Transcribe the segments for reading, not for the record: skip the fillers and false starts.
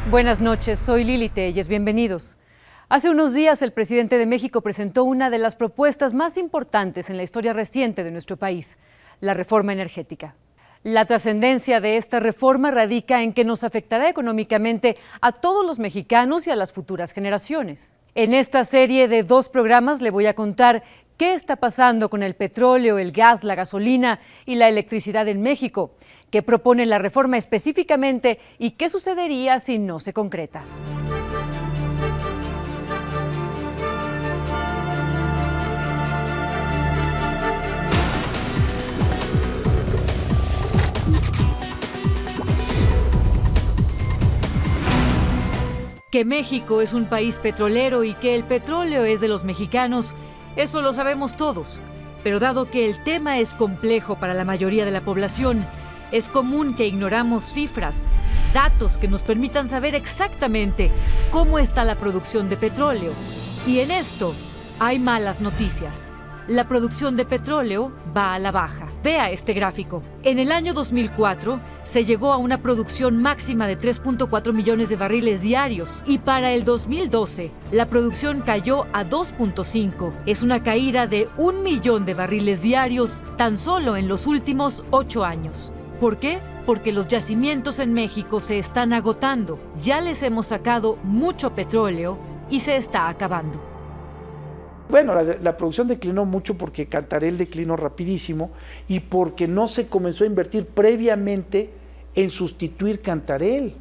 Buenas noches, soy Lili Telles, bienvenidos. Hace unos días el presidente de México presentó una de las propuestas más importantes en la historia reciente de nuestro país, la reforma energética. La trascendencia de esta reforma radica en que nos afectará económicamente a todos los mexicanos y a las futuras generaciones. En esta serie de 2 programas le voy a contar qué está pasando con el petróleo, el gas, la gasolina y la electricidad en México, qué propone la reforma específicamente y qué sucedería si no se concreta. Que México es un país petrolero y que el petróleo es de los mexicanos, eso lo sabemos todos. Pero dado que el tema es complejo para la mayoría de la población, es común que ignoramos cifras, datos que nos permitan saber exactamente cómo está la producción de petróleo. Y en esto hay malas noticias. La producción de petróleo va a la baja. Vea este gráfico. En el año 2004 se llegó a una producción máxima de 3.4 millones de barriles diarios y para el 2012 la producción cayó a 2.5. Es una caída de 1 millón de barriles diarios tan solo en los últimos 8 años. ¿Por qué? Porque los yacimientos en México se están agotando. Ya les hemos sacado mucho petróleo y se está acabando. Bueno, la producción declinó mucho porque Cantarell declinó rapidísimo y porque no se comenzó a invertir previamente en sustituir Cantarell.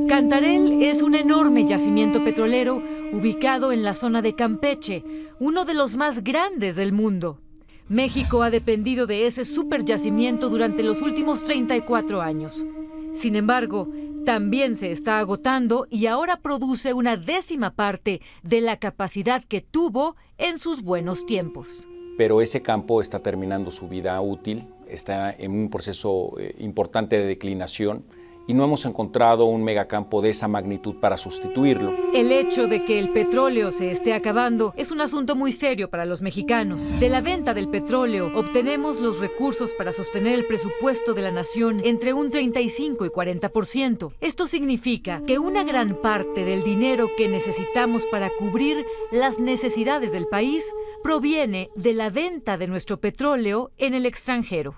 Cantarell es un enorme yacimiento petrolero ubicado en la zona de Campeche, uno de los más grandes del mundo. México ha dependido de ese superyacimiento durante los últimos 34 años. Sin embargo, también se está agotando y ahora produce una 10ª parte de la capacidad que tuvo en sus buenos tiempos. Pero ese campo está terminando su vida útil, está en un proceso importante de declinación y no hemos encontrado un megacampo de esa magnitud para sustituirlo. El hecho de que el petróleo se esté acabando es un asunto muy serio para los mexicanos. De la venta del petróleo obtenemos los recursos para sostener el presupuesto de la nación entre un 35 y 40%. Esto significa que una gran parte del dinero que necesitamos para cubrir las necesidades del país proviene de la venta de nuestro petróleo en el extranjero.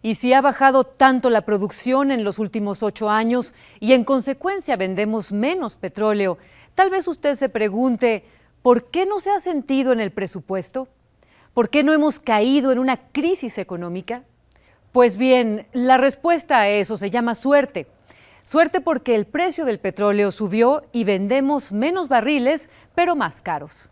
Y si ha bajado tanto la producción en los últimos 8 años y en consecuencia vendemos menos petróleo, tal vez usted se pregunte, ¿por qué no se ha sentido en el presupuesto? ¿Por qué no hemos caído en una crisis económica? Pues bien, la respuesta a eso se llama suerte. Suerte porque el precio del petróleo subió y vendemos menos barriles, pero más caros.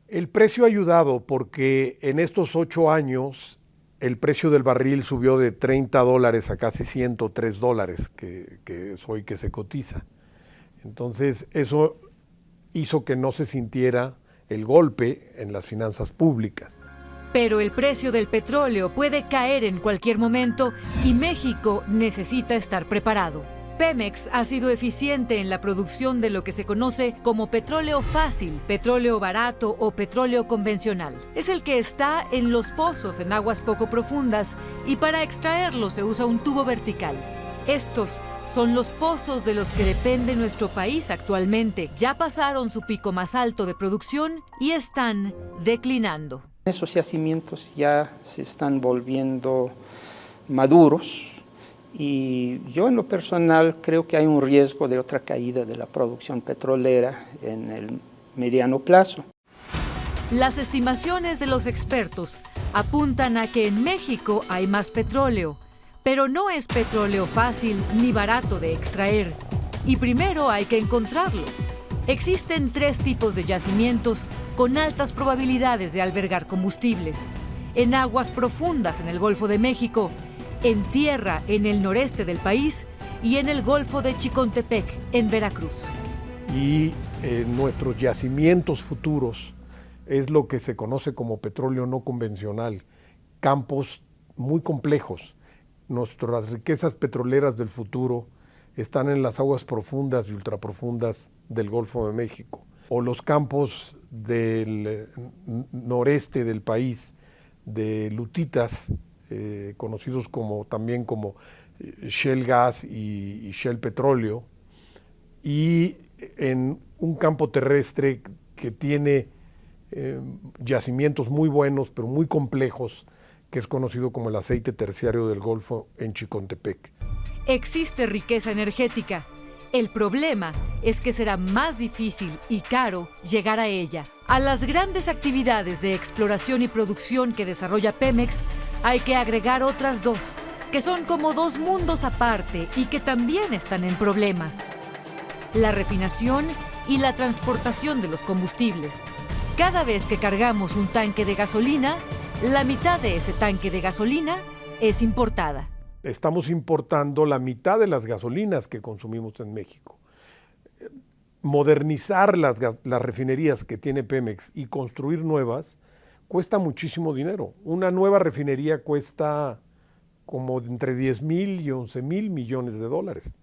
El precio ha ayudado porque en estos 8 años el precio del barril subió de $30 a casi $103, que es hoy que se cotiza. Entonces, eso hizo que no se sintiera el golpe en las finanzas públicas. Pero el precio del petróleo puede caer en cualquier momento y México necesita estar preparado. Pemex ha sido eficiente en la producción de lo que se conoce como petróleo fácil, petróleo barato o petróleo convencional. Es el que está en los pozos en aguas poco profundas y para extraerlo se usa un tubo vertical. Estos son los pozos de los que depende nuestro país actualmente. Ya pasaron su pico más alto de producción y están declinando. Esos yacimientos ya se están volviendo maduros. Y yo en lo personal creo que hay un riesgo de otra caída de la producción petrolera en el mediano plazo. Las estimaciones de los expertos apuntan a que en México hay más petróleo, pero no es petróleo fácil ni barato de extraer. Y primero hay que encontrarlo. Existen 3 tipos de yacimientos con altas probabilidades de albergar combustibles. En aguas profundas en el Golfo de México, en tierra en el noreste del país y en el Golfo de Chicontepec, en Veracruz. Y nuestros yacimientos futuros es lo que se conoce como petróleo no convencional, campos muy complejos. Nuestras riquezas petroleras del futuro están en las aguas profundas y ultraprofundas del Golfo de México, o los campos del noreste del país de lutitas, conocidos también como Shell Gas y Shell Petróleo, y en un campo terrestre que tiene yacimientos muy buenos, pero muy complejos, que es conocido como el aceite terciario del Golfo en Chicontepec. Existe riqueza energética. El problema es que será más difícil y caro llegar a ella. A las grandes actividades de exploración y producción que desarrolla Pemex hay que agregar otras dos, que son como dos mundos aparte y que también están en problemas: la refinación y la transportación de los combustibles. Cada vez que cargamos un tanque de gasolina, la mitad de ese tanque de gasolina es importada. Estamos importando la mitad de las gasolinas que consumimos en México. Modernizar las refinerías que tiene Pemex y construir nuevas cuesta muchísimo dinero. Una nueva refinería cuesta como entre 10,000 y 11,000 millones de dólares,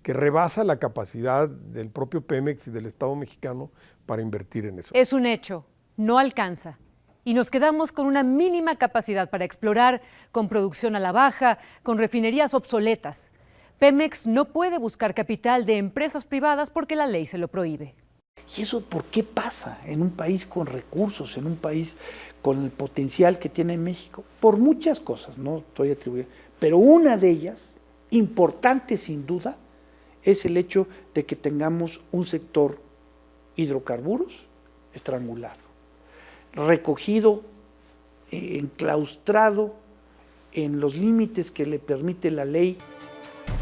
que rebasa la capacidad del propio Pemex y del Estado mexicano para invertir en eso. Es un hecho, no alcanza. Y nos quedamos con una mínima capacidad para explorar, con producción a la baja, con refinerías obsoletas. Pemex no puede buscar capital de empresas privadas porque la ley se lo prohíbe. ¿Y eso por qué pasa en un país con recursos, en un país con el potencial que tiene México? Por muchas cosas, no estoy atribuyendo, pero una de ellas, importante sin duda, es el hecho de que tengamos un sector hidrocarburos estrangulado, recogido, enclaustrado en los límites que le permite la ley.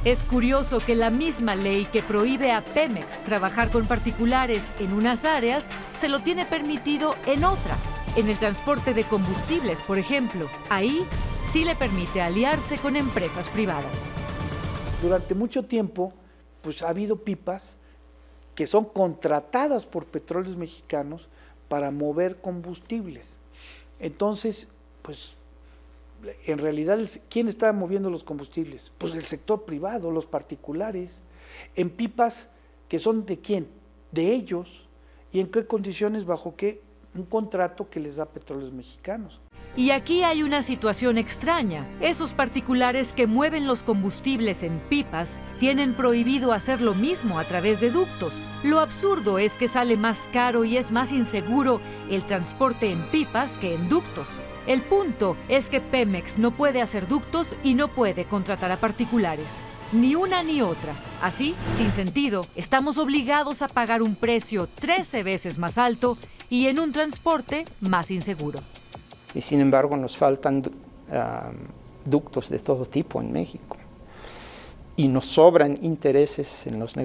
Es curioso que la misma ley que prohíbe a Pemex trabajar con particulares en unas áreas se lo tiene permitido en otras. En el transporte de combustibles, por ejemplo, ahí sí le permite aliarse con empresas privadas. Durante mucho tiempo, pues ha habido pipas que son contratadas por Petróleos Mexicanos para mover combustibles. Entonces, pues, en realidad, ¿quién está moviendo los combustibles? Pues el sector privado, los particulares, en pipas que son ¿de quién? De ellos. ¿Y en qué condiciones? ¿Bajo qué? Un contrato que les da Petróleos Mexicanos. Y aquí hay una situación extraña. Esos particulares que mueven los combustibles en pipas tienen prohibido hacer lo mismo a través de ductos. Lo absurdo es que sale más caro y es más inseguro el transporte en pipas que en ductos. El punto es que Pemex no puede hacer ductos y no puede contratar a particulares. Ni una ni otra. Así, sin sentido, estamos obligados a pagar un precio 13 veces más alto y en un transporte más inseguro. Y sin embargo nos faltan ductos de todo tipo en México. Y nos sobran intereses en los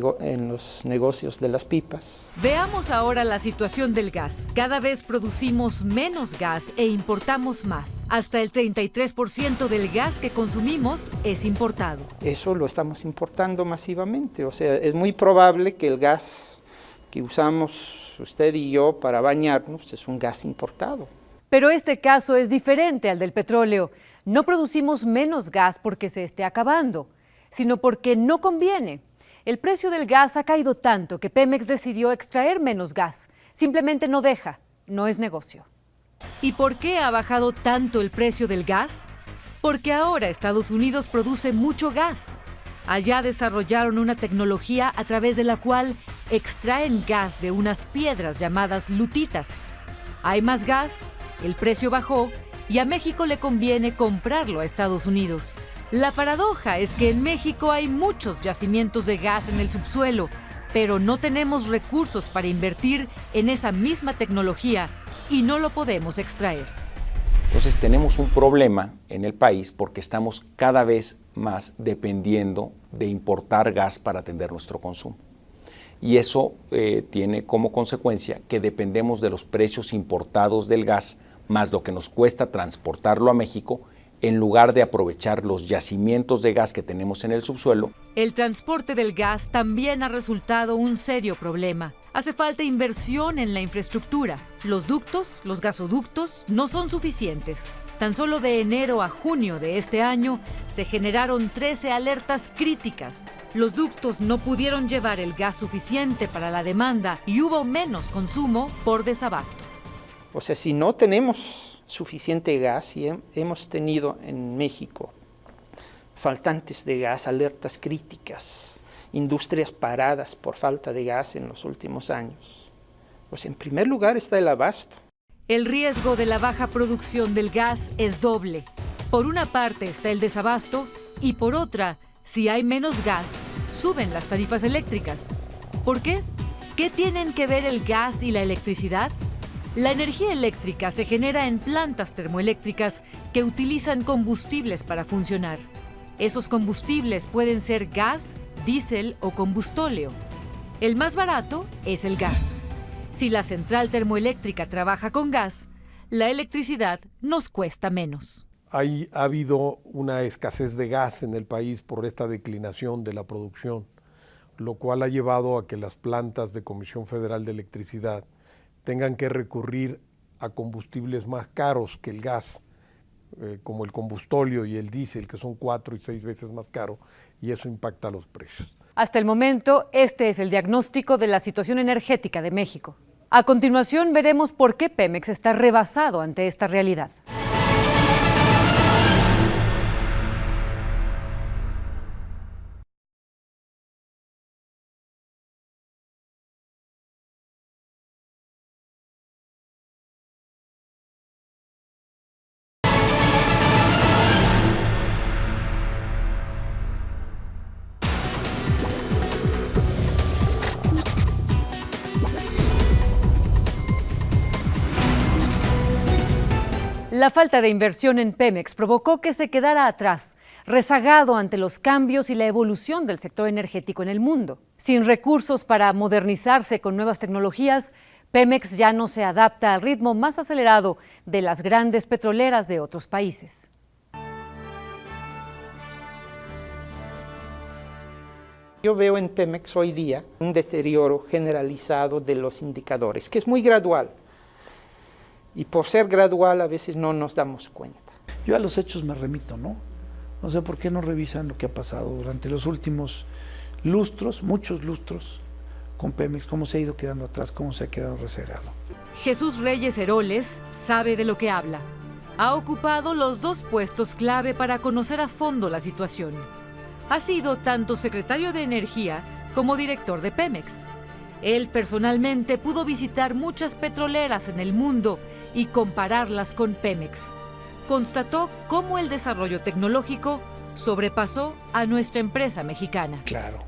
negocios de las pipas. Veamos ahora la situación del gas. Cada vez producimos menos gas e importamos más. Hasta el 33% del gas que consumimos es importado. Eso lo estamos importando masivamente. O sea, es muy probable que el gas que usamos usted y yo para bañarnos es un gas importado. Pero este caso es diferente al del petróleo. No producimos menos gas porque se esté acabando, sino porque no conviene. El precio del gas ha caído tanto que Pemex decidió extraer menos gas. Simplemente no deja, no es negocio. ¿Y por qué ha bajado tanto el precio del gas? Porque ahora Estados Unidos produce mucho gas. Allá desarrollaron una tecnología a través de la cual extraen gas de unas piedras llamadas lutitas. Hay más gas, el precio bajó y a México le conviene comprarlo a Estados Unidos. La paradoja es que en México hay muchos yacimientos de gas en el subsuelo, pero no tenemos recursos para invertir en esa misma tecnología y no lo podemos extraer. Entonces tenemos un problema en el país porque estamos cada vez más dependiendo de importar gas para atender nuestro consumo. Y eso tiene como consecuencia que dependemos de los precios importados del gas, más lo que nos cuesta transportarlo a México, en lugar de aprovechar los yacimientos de gas que tenemos en el subsuelo. El transporte del gas también ha resultado un serio problema. Hace falta inversión en la infraestructura. Los ductos, los gasoductos, no son suficientes. Tan solo de enero a junio de este año se generaron 13 alertas críticas. Los ductos no pudieron llevar el gas suficiente para la demanda y hubo menos consumo por desabasto. O sea, si no tenemos suficiente gas y hemos tenido en México faltantes de gas, alertas críticas, industrias paradas por falta de gas en los últimos años, pues en primer lugar está el abasto. El riesgo de la baja producción del gas es doble. Por una parte está el desabasto y por otra, si hay menos gas, suben las tarifas eléctricas. ¿Por qué? ¿Qué tienen que ver el gas y la electricidad? La energía eléctrica se genera en plantas termoeléctricas que utilizan combustibles para funcionar. Esos combustibles pueden ser gas, diésel o combustóleo. El más barato es el gas. Si la central termoeléctrica trabaja con gas, la electricidad nos cuesta menos. Ha habido una escasez de gas en el país por esta declinación de la producción, lo cual ha llevado a que las plantas de Comisión Federal de Electricidad tengan que recurrir a combustibles más caros que el gas, como el combustóleo y el diésel, que son 4 y 6 veces más caro, y eso impacta los precios. Hasta el momento, este es el diagnóstico de la situación energética de México. A continuación, veremos por qué Pemex está rebasado ante esta realidad. La falta de inversión en Pemex provocó que se quedara atrás, rezagado ante los cambios y la evolución del sector energético en el mundo. Sin recursos para modernizarse con nuevas tecnologías, Pemex ya no se adapta al ritmo más acelerado de las grandes petroleras de otros países. Yo veo en Pemex hoy día un deterioro generalizado de los indicadores, que es muy gradual. Y por ser gradual a veces no nos damos cuenta. Yo a los hechos me remito, ¿no? No sé por qué no revisan lo que ha pasado durante los últimos lustros, muchos lustros, con Pemex, cómo se ha ido quedando atrás, cómo se ha quedado rezagado. Jesús Reyes Heroles sabe de lo que habla. Ha ocupado los 2 puestos clave para conocer a fondo la situación. Ha sido tanto secretario de Energía como director de Pemex. Él personalmente pudo visitar muchas petroleras en el mundo y compararlas con Pemex. Constató cómo el desarrollo tecnológico sobrepasó a nuestra empresa mexicana. Claro,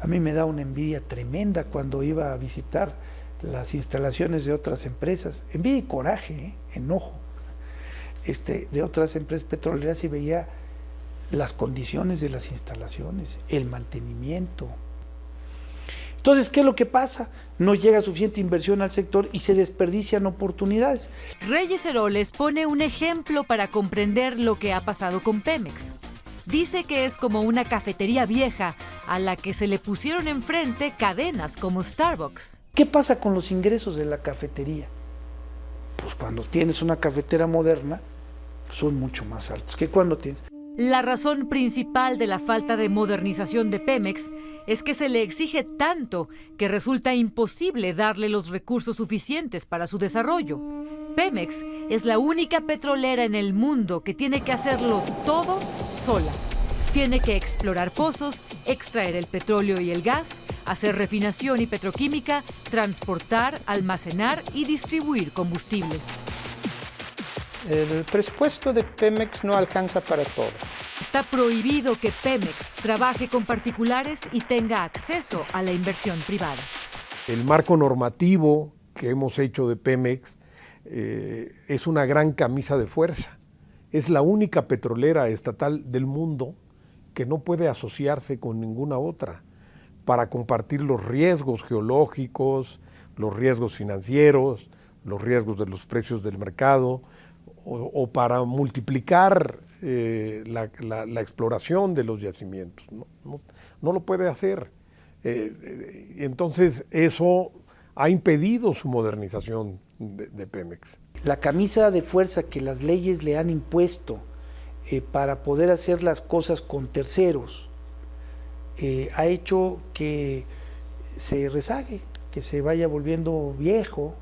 a mí me da una envidia tremenda cuando iba a visitar las instalaciones de otras empresas. Envidia y coraje, enojo, de otras empresas petroleras y veía las condiciones de las instalaciones, el mantenimiento. Entonces, ¿qué es lo que pasa? No llega suficiente inversión al sector y se desperdician oportunidades. Reyes Heroles pone un ejemplo para comprender lo que ha pasado con Pemex. Dice que es como una cafetería vieja a la que se le pusieron enfrente cadenas como Starbucks. ¿Qué pasa con los ingresos de la cafetería? Pues cuando tienes una cafetera moderna, son mucho más altos que cuando tienes. La razón principal de la falta de modernización de Pemex es que se le exige tanto que resulta imposible darle los recursos suficientes para su desarrollo. Pemex es la única petrolera en el mundo que tiene que hacerlo todo sola. Tiene que explorar pozos, extraer el petróleo y el gas, hacer refinación y petroquímica, transportar, almacenar y distribuir combustibles. El presupuesto de Pemex no alcanza para todo. Está prohibido que Pemex trabaje con particulares y tenga acceso a la inversión privada. El marco normativo que hemos hecho de Pemex es una gran camisa de fuerza. Es la única petrolera estatal del mundo que no puede asociarse con ninguna otra para compartir los riesgos geológicos, los riesgos financieros, los riesgos de los precios del mercado, o para multiplicar la exploración de los yacimientos. No lo puede hacer. Entonces eso ha impedido su modernización de Pemex. La camisa de fuerza que las leyes le han impuesto para poder hacer las cosas con terceros ha hecho que se rezague, que se vaya volviendo viejo.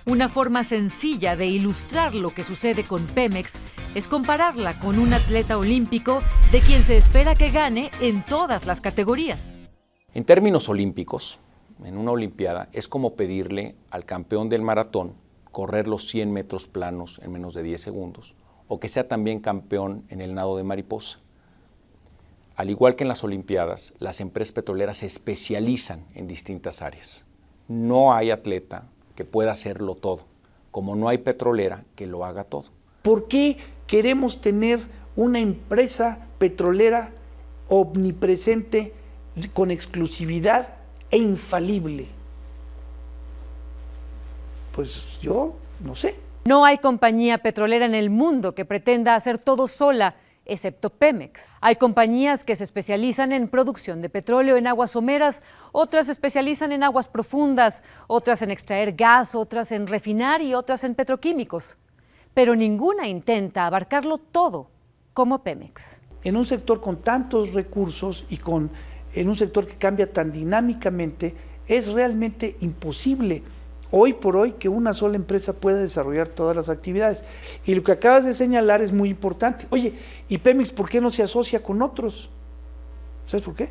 Una forma sencilla de ilustrar lo que sucede con Pemex es compararla con un atleta olímpico de quien se espera que gane en todas las categorías. En términos olímpicos, en una olimpiada es como pedirle al campeón del maratón correr los 100 metros planos en menos de 10 segundos o que sea también campeón en el nado de mariposa. Al igual que en las olimpiadas, las empresas petroleras se especializan en distintas áreas. No hay atleta que pueda hacerlo todo, como no hay petrolera que lo haga todo. ¿Por qué queremos tener una empresa petrolera omnipresente, con exclusividad e infalible? Pues yo no sé. No hay compañía petrolera en el mundo que pretenda hacer todo sola, excepto Pemex. Hay compañías que se especializan en producción de petróleo en aguas someras, otras se especializan en aguas profundas, otras en extraer gas, otras en refinar y otras en petroquímicos. Pero ninguna intenta abarcarlo todo, como Pemex. En un sector con tantos recursos y en un sector que cambia tan dinámicamente, es realmente imposible hoy por hoy que una sola empresa pueda desarrollar todas las actividades. Y lo que acabas de señalar es muy importante. Oye, ¿y Pemex por qué no se asocia con otros? ¿Sabes por qué?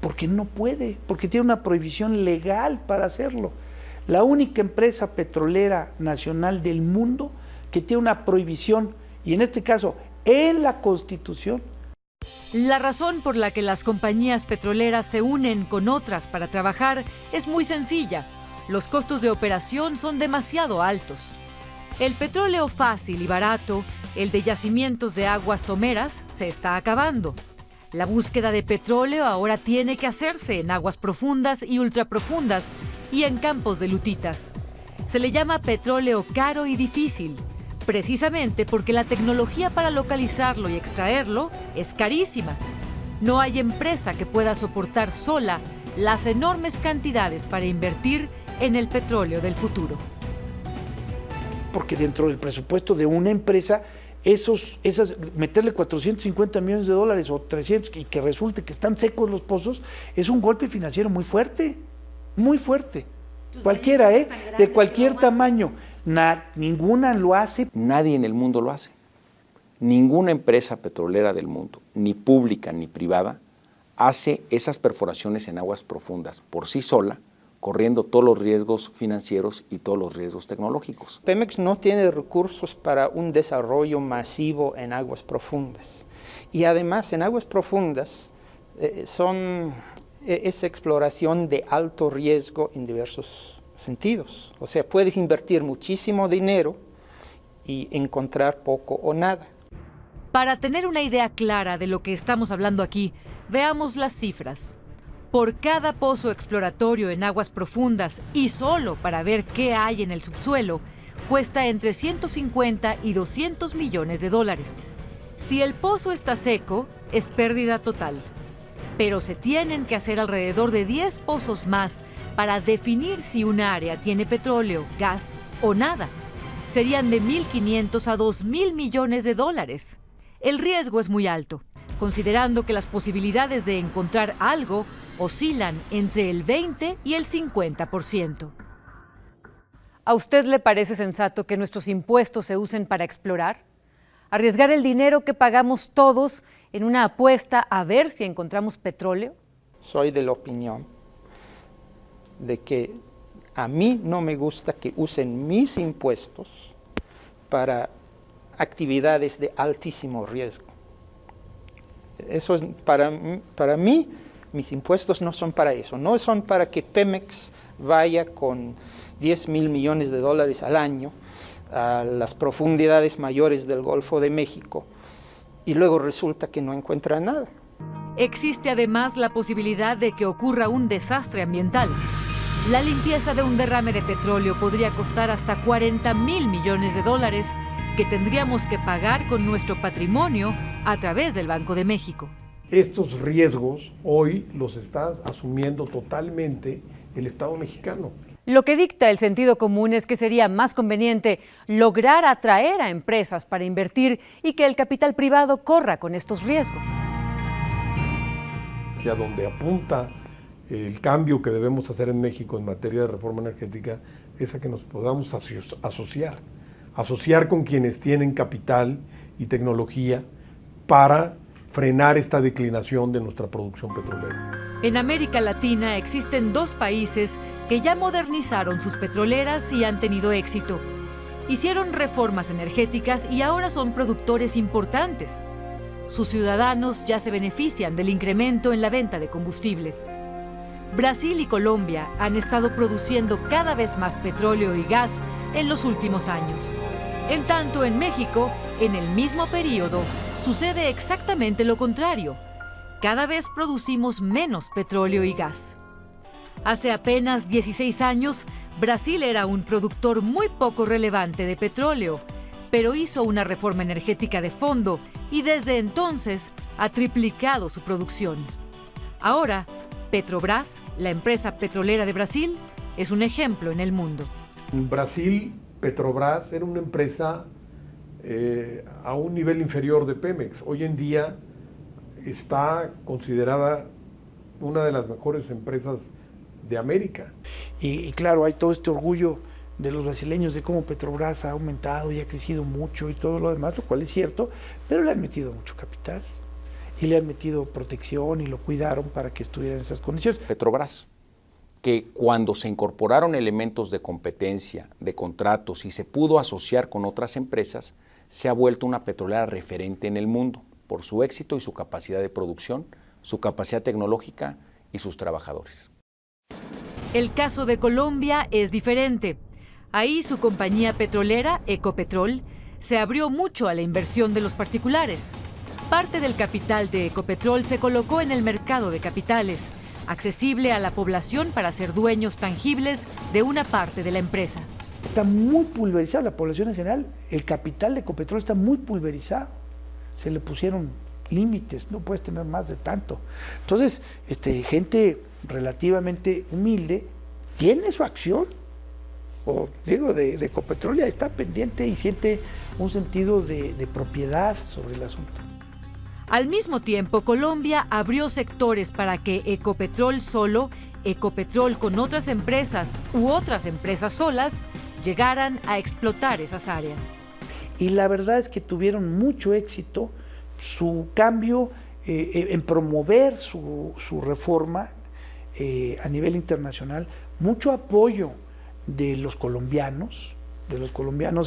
Porque no puede, porque tiene una prohibición legal para hacerlo. La única empresa petrolera nacional del mundo que tiene una prohibición, y en este caso en la Constitución. La razón por la que las compañías petroleras se unen con otras para trabajar es muy sencilla. Los costos de operación son demasiado altos. El petróleo fácil y barato, el de yacimientos de aguas someras, se está acabando. La búsqueda de petróleo ahora tiene que hacerse en aguas profundas y ultraprofundas y en campos de lutitas. Se le llama petróleo caro y difícil, precisamente porque la tecnología para localizarlo y extraerlo es carísima. No hay empresa que pueda soportar sola las enormes cantidades para invertir en el petróleo del futuro. Porque dentro del presupuesto de una empresa, meterle 450 millones de dólares o 300 y que resulte que están secos los pozos, es un golpe financiero muy fuerte, muy fuerte. Cualquiera, de cualquier tamaño. Ninguna lo hace. Nadie en el mundo lo hace. Ninguna empresa petrolera del mundo, ni pública ni privada, hace esas perforaciones en aguas profundas por sí sola, corriendo todos los riesgos financieros y todos los riesgos tecnológicos. Pemex no tiene recursos para un desarrollo masivo en aguas profundas. Y además, en aguas profundas es exploración de alto riesgo en diversos sentidos. O sea, puedes invertir muchísimo dinero y encontrar poco o nada. Para tener una idea clara de lo que estamos hablando aquí, veamos las cifras. Por cada pozo exploratorio en aguas profundas y solo para ver qué hay en el subsuelo, cuesta entre 150 y 200 millones de dólares. Si el pozo está seco, es pérdida total. Pero se tienen que hacer alrededor de 10 pozos más para definir si un área tiene petróleo, gas o nada. Serían de 1.500 a 2.000 millones de dólares. El riesgo es muy alto, considerando que las posibilidades de encontrar algo oscilan entre el 20 y el 50%. ¿A usted le parece sensato que nuestros impuestos se usen para explorar? ¿Arriesgar el dinero que pagamos todos en una apuesta a ver si encontramos petróleo? Soy de la opinión de que a mí no me gusta que usen mis impuestos para actividades de altísimo riesgo. Eso es para mí, mis impuestos no son para eso, no son para que Pemex vaya con 10,000 millones de dólares al año a las profundidades mayores del Golfo de México y luego resulta que no encuentra nada. Existe además la posibilidad de que ocurra un desastre ambiental. La limpieza de un derrame de petróleo podría costar hasta 40,000 millones de dólares que tendríamos que pagar con nuestro patrimonio a través del Banco de México. Estos riesgos hoy los está asumiendo totalmente el Estado mexicano. Lo que dicta el sentido común es que sería más conveniente lograr atraer a empresas para invertir y que el capital privado corra con estos riesgos. Hacia donde apunta el cambio que debemos hacer en México en materia de reforma energética es a que nos podamos asociar con quienes tienen capital y tecnología para frenar esta declinación de nuestra producción petrolera. En América Latina existen 2 países que ya modernizaron sus petroleras y han tenido éxito. Hicieron reformas energéticas y ahora son productores importantes. Sus ciudadanos ya se benefician del incremento en la venta de combustibles. Brasil y Colombia han estado produciendo cada vez más petróleo y gas en los últimos años. En tanto, en México, en el mismo periodo, sucede exactamente lo contrario. Cada vez producimos menos petróleo y gas. Hace apenas 16 años, Brasil era un productor muy poco relevante de petróleo, pero hizo una reforma energética de fondo y desde entonces ha triplicado su producción. Ahora, Petrobras, la empresa petrolera de Brasil, es un ejemplo en el mundo. En Brasil, Petrobras era una empresa a un nivel inferior de Pemex. Hoy en día está considerada una de las mejores empresas de América. Y claro, hay todo este orgullo de los brasileños de cómo Petrobras ha aumentado y ha crecido mucho y todo lo demás, lo cual es cierto, pero le han metido mucho capital y le han metido protección y lo cuidaron para que estuviera en esas condiciones. Petrobras, que cuando se incorporaron elementos de competencia, de contratos y se pudo asociar con otras empresas, se ha vuelto una petrolera referente en el mundo por su éxito y su capacidad de producción, su capacidad tecnológica y sus trabajadores. El caso de Colombia es diferente. Ahí su compañía petrolera, Ecopetrol, se abrió mucho a la inversión de los particulares. Parte del capital de Ecopetrol se colocó en el mercado de capitales, accesible a la población para ser dueños tangibles de una parte de la empresa. Está muy pulverizada la población en general, el capital de Ecopetrol está muy pulverizado, se le pusieron límites, no puedes tener más de tanto. Entonces, gente relativamente humilde tiene su acción, o digo, de Ecopetrol, ya está pendiente y siente un sentido de propiedad sobre el asunto. Al mismo tiempo, Colombia abrió sectores para que Ecopetrol solo, Ecopetrol con otras empresas u otras empresas solas llegaran a explotar esas áreas. Y la verdad es que tuvieron mucho éxito su cambio en promover su reforma a nivel internacional, mucho apoyo de los colombianos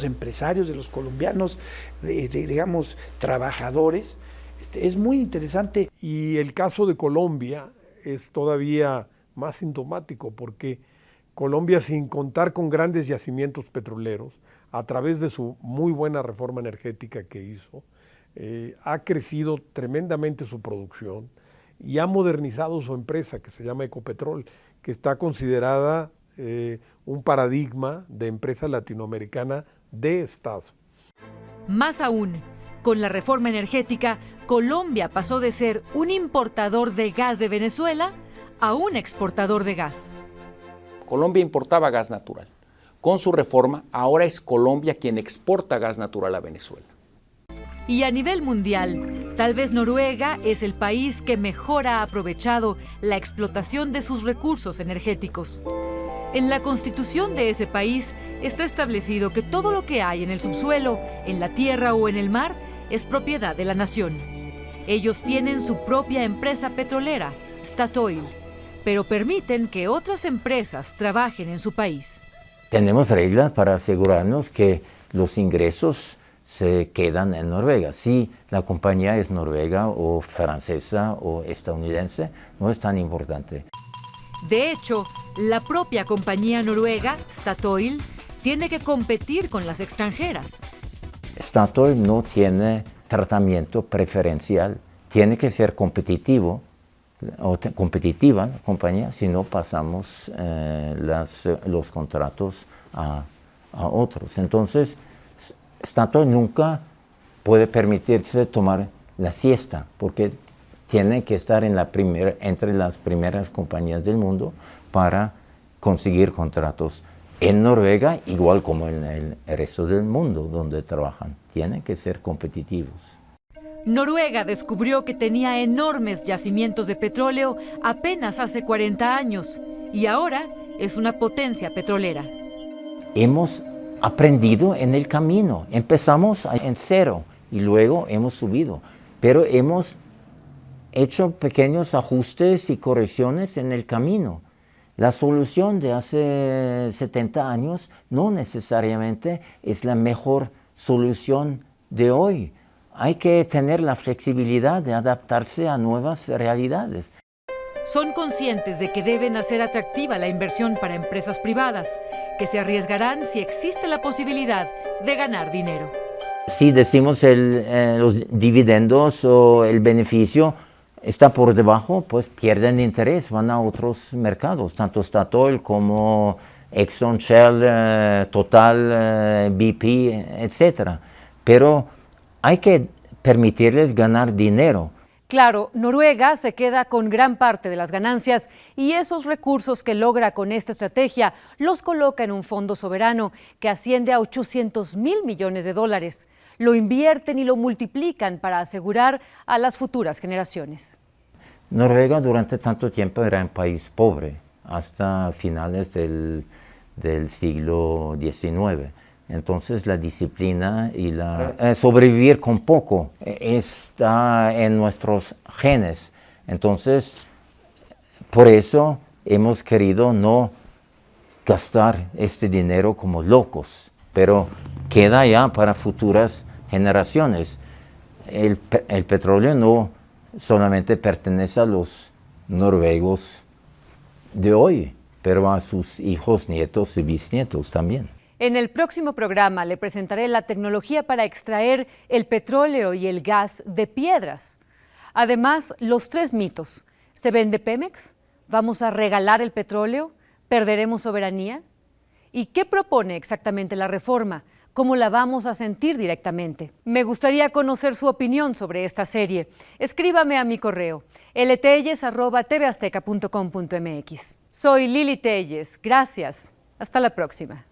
empresarios, de los colombianos, digamos, trabajadores. Es muy interesante. Y el caso de Colombia es todavía más sintomático porque Colombia, sin contar con grandes yacimientos petroleros, a través de su muy buena reforma energética que hizo, ha crecido tremendamente su producción y ha modernizado su empresa que se llama Ecopetrol, que está considerada un paradigma de empresa latinoamericana de Estado. Más aún, con la reforma energética, Colombia pasó de ser un importador de gas de Venezuela a un exportador de gas. Colombia importaba gas natural. Con su reforma, ahora es Colombia quien exporta gas natural a Venezuela. Y a nivel mundial, tal vez Noruega es el país que mejor ha aprovechado la explotación de sus recursos energéticos. En la constitución de ese país está establecido que todo lo que hay en el subsuelo, en la tierra o en el mar es propiedad de la nación. Ellos tienen su propia empresa petrolera, Statoil, pero permiten que otras empresas trabajen en su país. Tenemos reglas para asegurarnos que los ingresos se quedan en Noruega. Si la compañía es noruega o francesa o estadounidense, no es tan importante. De hecho, la propia compañía noruega, Statoil, tiene que competir con las extranjeras. Statoil no tiene tratamiento preferencial, tiene que ser competitivo o competitiva la compañía, si no pasamos los contratos a otros. Entonces, Statoil nunca puede permitirse tomar la siesta, porque tiene que estar entre las primeras compañías del mundo para conseguir contratos en Noruega, igual como en el resto del mundo donde trabajan. Tienen que ser competitivos. Noruega descubrió que tenía enormes yacimientos de petróleo apenas hace 40 años y ahora es una potencia petrolera. Hemos aprendido en el camino. Empezamos en cero y luego hemos subido, pero hemos hecho pequeños ajustes y correcciones en el camino. La solución de hace 70 años no necesariamente es la mejor solución de hoy. Hay que tener la flexibilidad de adaptarse a nuevas realidades. Son conscientes de que deben hacer atractiva la inversión para empresas privadas, que se arriesgarán si existe la posibilidad de ganar dinero. Si decimos los dividendos o el beneficio está por debajo, pues pierden interés, van a otros mercados, tanto Statoil como Exxon, Shell, Total, BP, etc. Pero hay que permitirles ganar dinero. Claro, Noruega se queda con gran parte de las ganancias y esos recursos que logra con esta estrategia los coloca en un fondo soberano que asciende a $800.000 millones. Lo invierten y lo multiplican para asegurar a las futuras generaciones. Noruega durante tanto tiempo era un país pobre, hasta finales del siglo XIX. Entonces la disciplina y sobrevivir con poco está en nuestros genes. Entonces, por eso hemos querido no gastar este dinero como locos, pero queda ya para futuras generaciones. El petróleo no solamente pertenece a los noruegos de hoy, pero a sus hijos, nietos y bisnietos también. En el próximo programa le presentaré la tecnología para extraer el petróleo y el gas de piedras. Además, los 3 mitos. ¿Se vende Pemex? ¿Vamos a regalar el petróleo? ¿Perderemos soberanía? ¿Y qué propone exactamente la reforma? ¿Cómo la vamos a sentir directamente? Me gustaría conocer su opinión sobre esta serie. Escríbame a mi correo ltelles@tvazteca.com.mx. Soy Lili Telles. Gracias. Hasta la próxima.